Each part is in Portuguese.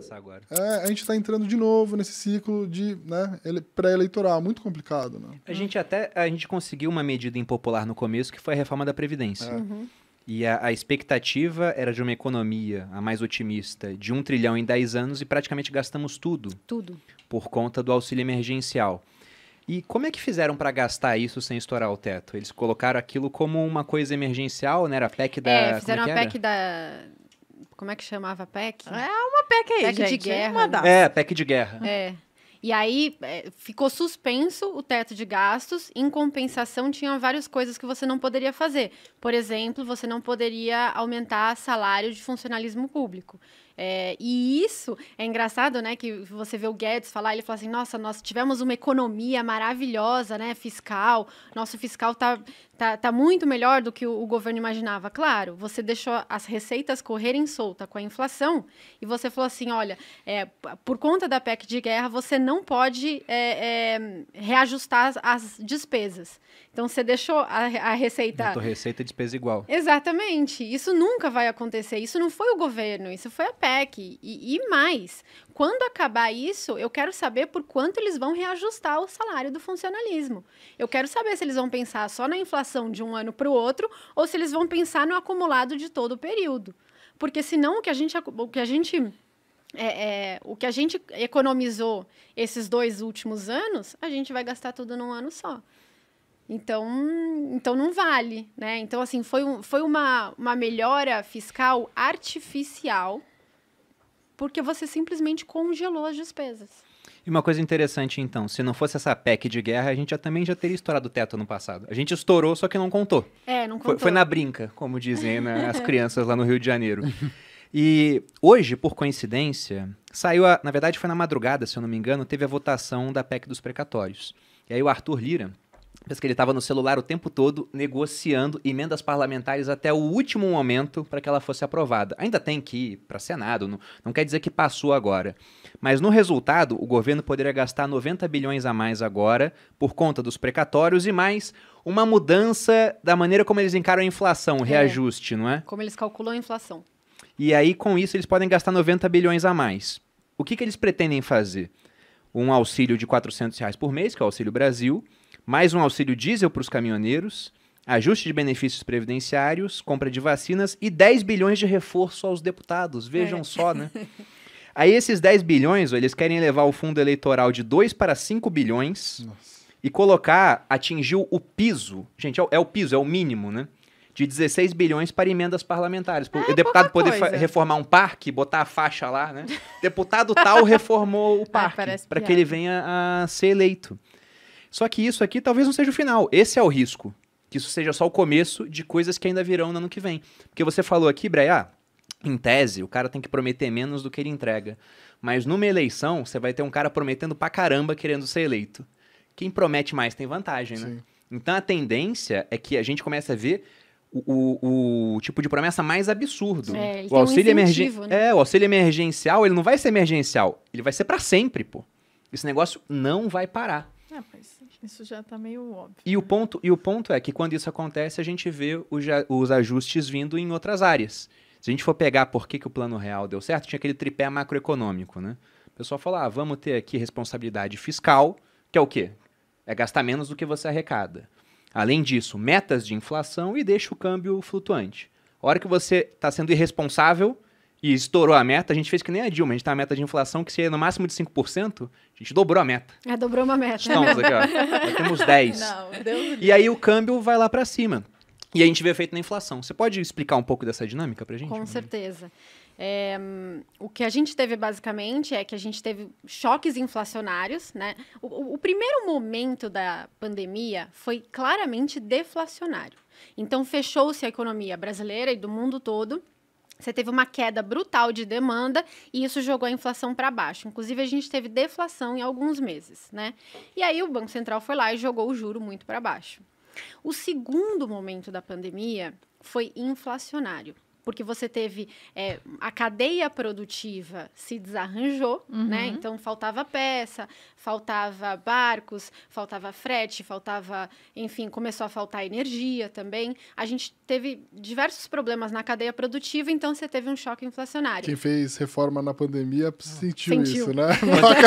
passar agora. A gente está entrando de novo nesse ciclo de, né, pré-eleitoral, muito complicado, né? A gente conseguiu uma medida impopular no começo, que foi a reforma da Previdência. Uhum. E a expectativa era de uma economia, a mais otimista, de 1 trilhão em 10 anos e praticamente gastamos tudo. Tudo. Por conta do auxílio emergencial. E como é que fizeram para gastar isso sem estourar o teto? Eles colocaram aquilo como uma coisa emergencial, né? Era a PEC da... Fizeram como é a que PEC da... Como é que chamava a PEC? É uma PEC aí, PEC de gente. guerra. Uma das. É, PEC de guerra. E aí, ficou suspenso o teto de gastos. Em compensação, tinha várias coisas que você não poderia fazer. Por exemplo, você não poderia aumentar salário de funcionalismo público. E isso é engraçado, né? Que você vê o Guedes falar, ele fala assim, nossa, nós tivemos uma economia maravilhosa, né? Fiscal. Nosso fiscal tá muito melhor do que o governo imaginava. Claro, você deixou as receitas correrem solta com a inflação e você falou assim, olha, por conta da PEC de guerra, você não pode reajustar as despesas. Então, você deixou a receita... Botou receita e despesa igual. Exatamente. Isso nunca vai acontecer. Isso não foi o governo, isso foi a PEC. E mais, quando acabar isso, eu quero saber por quanto eles vão reajustar o salário do funcionalismo. Eu quero saber se eles vão pensar só na inflação de um ano para o outro ou se eles vão pensar no acumulado de todo o período. Porque senão o que a gente economizou esses 2 últimos anos, a gente vai gastar tudo num ano só. Então não vale, né? Então, assim, foi uma melhora fiscal artificial porque você simplesmente congelou as despesas. E uma coisa interessante, então, se não fosse essa PEC de guerra, a gente também já teria estourado o teto no passado. A gente estourou, só que não contou. Não contou. Foi na brinca, como dizem, né, as crianças lá no Rio de Janeiro. E hoje, por coincidência, na verdade foi na madrugada, se eu não me engano, teve a votação da PEC dos precatórios. E aí o Arthur Lira... Parece que ele estava no celular o tempo todo negociando emendas parlamentares até o último momento para que ela fosse aprovada. Ainda tem que ir para Senado, não quer dizer que passou agora. Mas no resultado, o governo poderia gastar 90 bilhões a mais agora por conta dos precatórios e mais uma mudança da maneira como eles encaram a inflação, o reajuste, não é? Como eles calculam a inflação. E aí, com isso, eles podem gastar 90 bilhões a mais. O que eles pretendem fazer? Um auxílio de R$400 por mês, que é o Auxílio Brasil, mais um auxílio diesel para os caminhoneiros, ajuste de benefícios previdenciários, compra de vacinas e 10 bilhões de reforço aos deputados. Vejam só, né? Aí esses 10 bilhões, eles querem levar o fundo eleitoral de 2 para 5 bilhões e atingir o piso. Gente, é o piso, é o mínimo, né? De 16 bilhões para emendas parlamentares. O deputado poder reformar um parque, botar a faixa lá, né? Deputado tal reformou o parque para que ele venha a ser eleito. Só que isso aqui talvez não seja o final. Esse é o risco. Que isso seja só o começo de coisas que ainda virão no ano que vem. Porque você falou aqui, Breia, em tese, o cara tem que prometer menos do que ele entrega. Mas numa eleição, você vai ter um cara prometendo pra caramba querendo ser eleito. Quem promete mais tem vantagem, né? Sim. Então a tendência é que a gente comece a ver o tipo de promessa mais absurdo. O auxílio o auxílio emergencial, ele não vai ser emergencial. Ele vai ser pra sempre, pô. Esse negócio não vai parar. Mas isso já tá meio óbvio. E o ponto é que quando isso acontece, a gente vê os ajustes vindo em outras áreas. Se a gente for pegar por que o Plano Real deu certo, tinha aquele tripé macroeconômico, né? O pessoal falou, vamos ter aqui responsabilidade fiscal, que é o quê? É gastar menos do que você arrecada. Além disso, metas de inflação e deixa o câmbio flutuante. A hora que você está sendo irresponsável e estourou a meta, a gente fez que nem a Dilma, a gente tá na meta de inflação que seria no máximo de 5%, a gente dobrou a meta. Dobrou uma meta. Estamos aqui, ó. Nós temos 10. Não, Deus e aí o câmbio vai lá para cima. E a gente vê efeito na inflação. Você pode explicar um pouco dessa dinâmica pra gente? Com certeza. O que a gente teve, basicamente, é que a gente teve choques inflacionários, né? O primeiro momento da pandemia foi claramente deflacionário. Então, fechou-se a economia brasileira e do mundo todo. Você teve uma queda brutal de demanda e isso jogou a inflação para baixo. Inclusive, a gente teve deflação em alguns meses, né? E aí, o Banco Central foi lá e jogou o juro muito para baixo. O segundo momento da pandemia foi inflacionário. porque você teve a cadeia produtiva se desarranjou, né? Então, faltava peça, faltava barcos, faltava frete, faltava, enfim, começou a faltar energia também. A gente teve diversos problemas na cadeia produtiva, então você teve um choque inflacionário. Quem fez reforma na pandemia sentiu Sentiu. isso, né?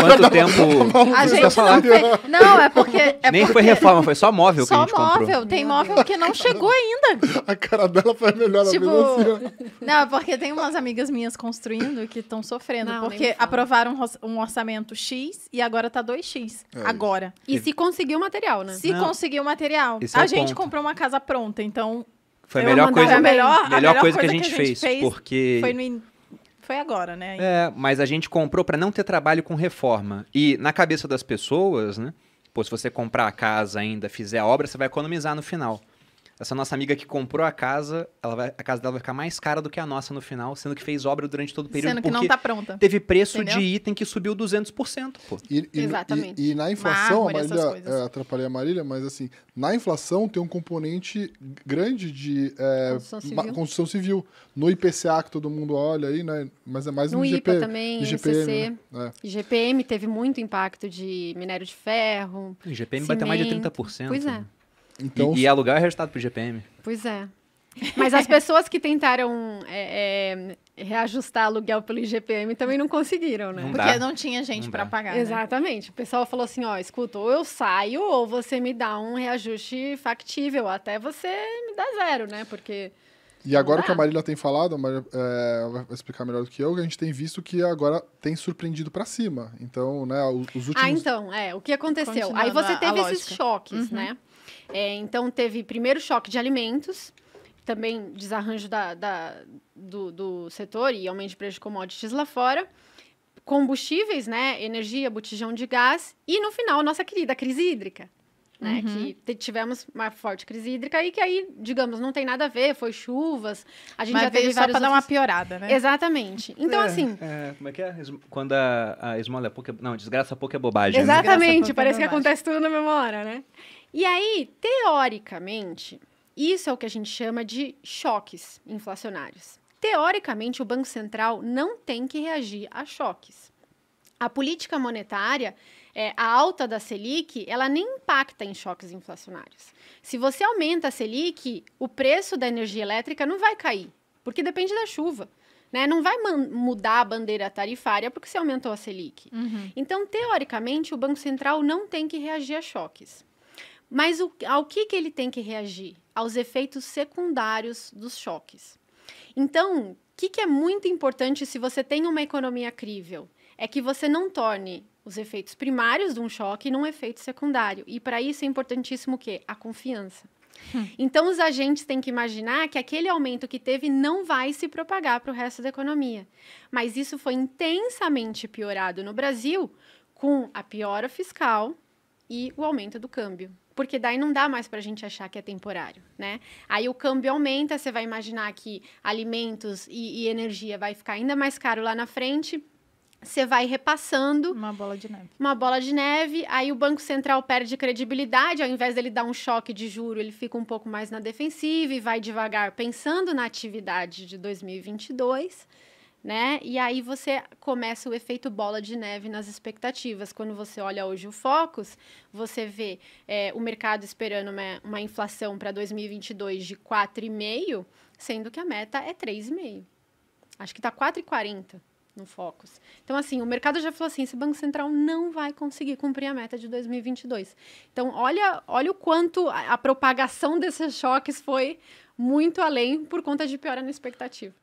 Quanto tempo... A Isso que eu ia gente falar. não fez. Não, é porque. Nem foi reforma, foi só móvel que a Só gente comprou. móvel. Tem móvel que não chegou ainda. A cara dela foi melhor. Tipo, Ela fez assim, ó. não, porque tem umas amigas minhas construindo que estão sofrendo, Não, nem porque me fala. aprovaram um orçamento X e agora tá 2X. É Agora. E se conseguiu o material, né? Se Não. conseguir o material. Esse é A o gente ponto. comprou uma casa pronta, então Foi a Eu melhor mandava coisa, bem. a melhor coisa que a gente fez, porque... foi agora, né? Mas a gente comprou para não ter trabalho com reforma. E na cabeça das pessoas, né? Pô, se você comprar a casa ainda, fizer a obra, você vai economizar no final. Essa nossa amiga que comprou a casa, a casa dela vai ficar mais cara do que a nossa no final, sendo que fez obra durante todo o período, Sendo que porque não tá pronta. teve preço Entendeu? de item que subiu 200%, pô. Exatamente. E na inflação, Mármore, a essas Marília, coisas. atrapalhei a Marília, mas assim, na inflação tem um componente grande de Construção civil. construção civil. No IPCA, que todo mundo olha aí, né? Mas é mais No no IPA IGP, também, IGPM, INCC. né? IGPM teve muito impacto de minério de ferro. O GPM bateu mais de cimento. 30%. Pois é. né? Então, E alugar é resultado pro GPM. Pois é. Mas as pessoas que tentaram reajustar aluguel pelo IGPM também não conseguiram, né? Não Porque dá. não tinha gente Não pra dá. pagar. Né? Exatamente. O pessoal falou assim, ó, escuta, ou eu saio ou você me dá um reajuste factível, até você me dá zero, né? Porque e agora dá. que a Marília tem falado, a Marília vai explicar melhor do que eu, a gente tem visto que agora tem surpreendido para cima. Então, né, os últimos... então, o que aconteceu? Continuando Aí você a teve esses lógica. choques, né? Então, teve primeiro choque de alimentos, também desarranjo do setor e aumento de preço de commodities lá fora, combustíveis, né? Energia, botijão de gás e, no final, nossa querida crise hídrica. Né, que tivemos uma forte crise hídrica e que aí, digamos, não tem nada a ver, foi chuvas, a gente Mas já teve veio só vários pra dar uma outros... piorada, né? Exatamente. Então, assim, Como é que é? Quando a esmola é pouco... Não, desgraça pouco é bobagem. né? exatamente, pouco parece que bobagem. acontece tudo na mesma hora, né? E aí, teoricamente, isso é o que a gente chama de choques inflacionários. Teoricamente, o Banco Central não tem que reagir a choques. A política monetária, a alta da Selic, ela nem impacta em choques inflacionários. Se você aumenta a Selic, o preço da energia elétrica não vai cair, porque depende da chuva. Né? Não vai mudar a bandeira tarifária porque você aumentou a Selic. Então, teoricamente, o Banco Central não tem que reagir a choques. Mas ao que ele tem que reagir? Aos efeitos secundários dos choques. Então, o que é muito importante se você tem uma economia crível? É que você não torne os efeitos primários de um choque num efeito secundário. E para isso é importantíssimo o quê? A confiança. Então, os agentes têm que imaginar que aquele aumento que teve não vai se propagar para o resto da economia. Mas isso foi intensamente piorado no Brasil com a piora fiscal e o aumento do câmbio. Porque daí não dá mais para a gente achar que é temporário, né? Aí o câmbio aumenta, você vai imaginar que alimentos e energia vai ficar ainda mais caro lá na frente, você vai repassando Uma bola de neve. uma bola de neve, aí o Banco Central perde credibilidade, ao invés dele dar um choque de juro, ele fica um pouco mais na defensiva e vai devagar pensando na atividade de 2022, né? E aí você começa o efeito bola de neve nas expectativas. Quando você olha hoje o Focus, você vê o mercado esperando uma inflação para 2022 de 4,5%, sendo que a meta é 3,5%. Acho que está 4,40% no Focus. Então, assim, o mercado já falou assim, esse Banco Central não vai conseguir cumprir a meta de 2022. Então, olha o quanto a propagação desses choques foi muito além por conta de piora na expectativa.